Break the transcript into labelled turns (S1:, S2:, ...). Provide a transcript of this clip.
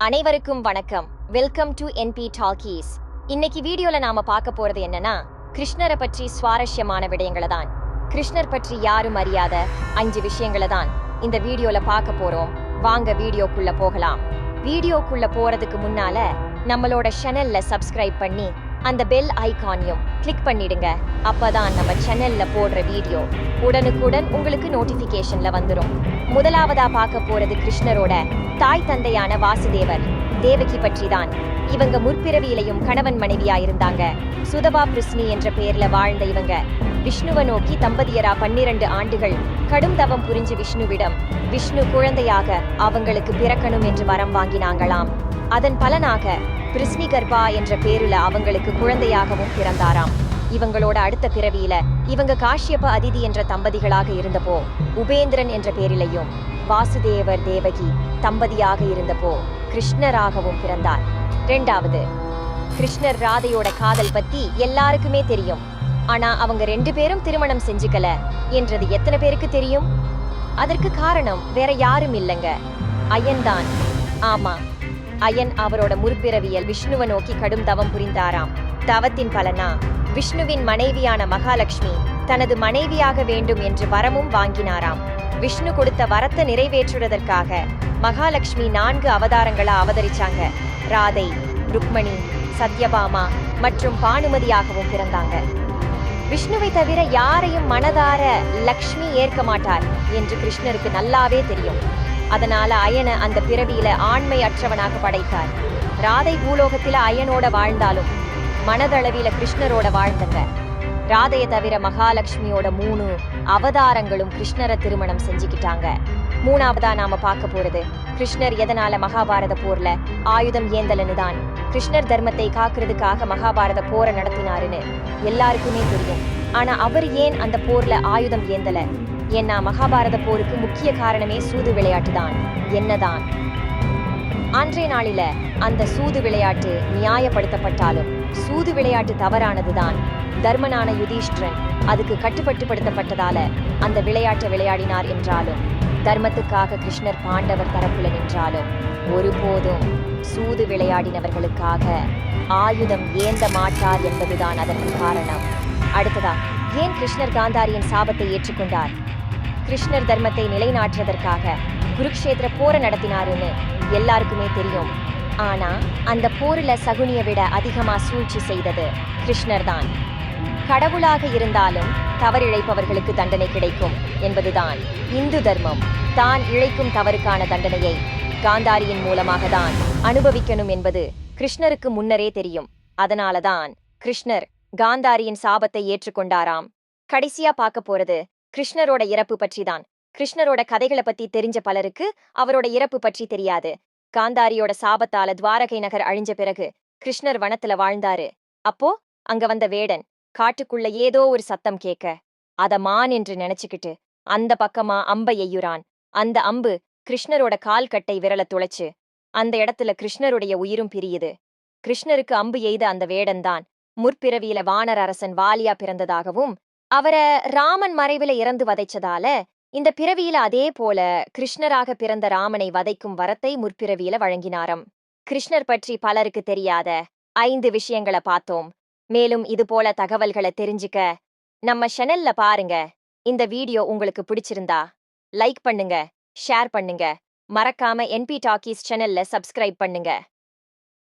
S1: அனைவருக்கும் வணக்கம். Welcome to NP Talkies. இன்னைக்கு வீடியோல நாம பார்க்க போறது என்னன்னா, கிருஷ்ணரை பற்றி சுவாரஸ்யமான விடயங்களை தான். கிருஷ்ணர் பற்றி யாரும் அறியாத 5 விஷயங்களை தான் இந்த வீடியோல பார்க்க போறோம். வாங்க வீடியோக்குள்ள போகலாம். வீடியோக்குள்ள போறதுக்கு முன்னால நம்மளோட சேனல்ல சப்ஸ்கிரைப் பண்ணி அந்த பெல் ஐகானையும் கிளிக் பண்ணிடுங்க. அப்பதான் நம்ம சேனல்ல போடுற வீடியோ உடனுக்குடன் உங்களுக்கு நோட்டிபிகேஷன்ல வந்துடும். முதலாவதா பார்க்க போறது கிருஷ்ணரோட தாய் தந்தையான வாசுதேவர் தேவகி பற்றி தான். இவங்க முற்பிறவியிலையும் கணவன் மனைவியா இருந்தாங்க. சுதபா பிருஷ்ணி என்ற பெயர்ல வாழ்ந்த இவங்க விஷ்ணுவை நோக்கி தம்பதியரா 12 ஆண்டுகள் கடும் தவம் புரிஞ்சு விஷ்ணுவிடம் விஷ்ணு குழந்தையாக அவங்களுக்கு பிறக்கணும் என்று வரம் வாங்கினாங்களாம். அதன் பலனாக பிருஷ்ணி கர்ப்பா என்ற பேருல அவங்களுக்கு குழந்தையாகவும் பிறந்தாராம். இவங்களோட அடுத்த பிறவியில இவங்க காஷ்யப அதிதி என்ற தம்பதிகளாக இருந்தப்போ உபேந்திரன் என்ற பேரிலையும், வாசுதேவர் தேவகி தம்பதியாக இருந்தப்போ கிருஷ்ணராகவும் பிறந்தார். 2வது, கிருஷ்ணர் ராதையோட காதல் பத்தி எல்லாருக்குமே தெரியும். ஆனா அவங்க 2 பேரும் திருமணம் செஞ்சுக்கல என்றது எத்தனை பேருக்கு தெரியும்? அதற்கு காரணம் வேற யாரும் இல்லைங்க, அயன் தான். ஆமா, அயன் அவரோட முற்பிறவியல் விஷ்ணுவை நோக்கி கடும் தவம் புரிந்தாராம். தவத்தின் பலனா விஷ்ணுவின் மனைவியான மகாலட்சுமி தனது மனைவியாக வேண்டும் என்று வரமும் வாங்கினாராம். விஷ்ணு கொடுத்த வரத்தை நிறைவேற்றுவதற்காக மகாலட்சுமி 4 அவதாரங்களா அவதரிச்சாங்க. ராதை, ருக்மணி, சத்யபாமா மற்றும் பானுமதியாகவும் பிறந்தாங்க. விஷ்ணுவை தவிர யாரையும் மனதார லக்ஷ்மி ஏற்க மாட்டார் என்று கிருஷ்ணருக்கு நல்லாவே தெரியும். அதனால அயனை அந்த பிறவியில ஆண்மை அற்றவனாக படைத்தார். ராதை பூலோகத்தில அயனோட வாழ்ந்தாலும் மனதளவில கிருஷ்ணரோட வாழ்ந்தங்க. ராதையை தவிர மகாலட்சுமியோட 3 அவதாரங்களும் கிருஷ்ணரை திருமணம் செஞ்சுக்கிட்டாங்க. 3வதா நாம பார்க்க போறது, கிருஷ்ணர் எதனால மகாபாரத போர்ல ஆயுதம் ஏந்தலன்னு தான். கிருஷ்ணர் தர்மத்தை காக்குறதுக்காக மகாபாரத போரை நடத்தினாருன்னு எல்லாருக்குமே தெரியும். ஆனா அவர் ஏன் அந்த போர்ல ஆயுதம் ஏந்தல? ஏன்னா மகாபாரத போருக்கு முக்கிய காரணமே சூது விளையாட்டு தான். என்னதான் அன்றைய நாளில அந்த சூது விளையாட்டு நியாயப்படுத்தப்பட்டாலும் சூது விளையாட்டு தவறானதுதான். தர்மனான யுதிஷ்டிரன் அதுக்கு கட்டுப்பட்டுப்படுத்தப்பட்டதால அந்த விளையாட்டை விளையாடினார் என்றாலும், தர்மத்துக்காக கிருஷ்ணர் பாண்டவர் தரப்புல நின்றாலும் ஒருபோதும் சூது விளையாடினவர்களுக்காக ஆயுதம் ஏந்த மாட்டார் என்பதுதான் அதற்கு காரணம். அடுத்ததா, ஏன் கிருஷ்ணர் காந்தாரியின் சாபத்தை ஏற்றுக்கொண்டார்? கிருஷ்ணர் தர்மத்தை நிலைநாட்டுவதற்காக குருக்ஷேத்திர போரை நடத்தினாருன்னு எல்லாருக்குமே தெரியும். ஆனா அந்த போரில சகுனியை விட அதிகமா சூழ்ச்சி செய்தது கிருஷ்ணர் தான். கடவுளாக இருந்தாலும் தவறிழைப்பவர்களுக்கு தண்டனை கிடைக்கும் என்பதுதான் இந்து தர்மம். தான் இழைக்கும் தவறுக்கான தண்டனையை காந்தாரியின் மூலமாக தான் அனுபவிக்கணும் என்பது கிருஷ்ணருக்கு முன்னரே தெரியும். அதனாலதான் கிருஷ்ணர் காந்தாரியின் சாபத்தை ஏற்றுக்கொண்டாராம். கடைசியா பார்க்க போறது கிருஷ்ணரோட இறப்பு பற்றி தான். கிருஷ்ணரோட கதைகளை பத்தி தெரிஞ்ச பலருக்கு அவரோட இறப்பு பற்றி தெரியாது. காந்தாரியோட சாபத்தால துவாரகை நகர் அழிஞ்ச பிறகு கிருஷ்ணர் வனத்துல வாழ்ந்தாரு. அப்போ அங்க வந்த வேடன் காட்டுக்குள்ள ஏதோ ஒரு சத்தம் கேட்க அத மான் என்று நினைச்சுக்கிட்டு அந்த பக்கமா அம்பை எய்யுறான். அந்த அம்பு கிருஷ்ணரோட கால் கட்டை விரல துளைச்சு அந்த இடத்துல கிருஷ்ணருடைய உயிரும் பிரியுது. கிருஷ்ணருக்கு அம்பு எய்த அந்த வேடன் தான் முற்பிறவியில வானர் அரசன் வாலியா பிறந்ததாகவும், அவரை ராமன் மறைவில இறந்து வதைச்சதால இந்த பிறவியில அதே போல கிருஷ்ணராக பிறந்த ராமனை வதைக்கும் வரத்தை முற்பிறவியில வழங்கினாராம். கிருஷ்ணர் பற்றி பலருக்கு தெரியாத 5 விஷயங்களை பார்த்தோம். மேலும் இது போல தகவல்களை தெரிஞ்சுக்க நம்ம சேனல்ல பாருங்க. இந்த வீடியோ உங்களுக்கு பிடிச்சிருந்தா லைக் பண்ணுங்க, ஷேர் பண்ணுங்க, மறக்காம என்பி டாக்கீஸ் சேனல்ல சப்ஸ்கிரைப் பண்ணுங்க.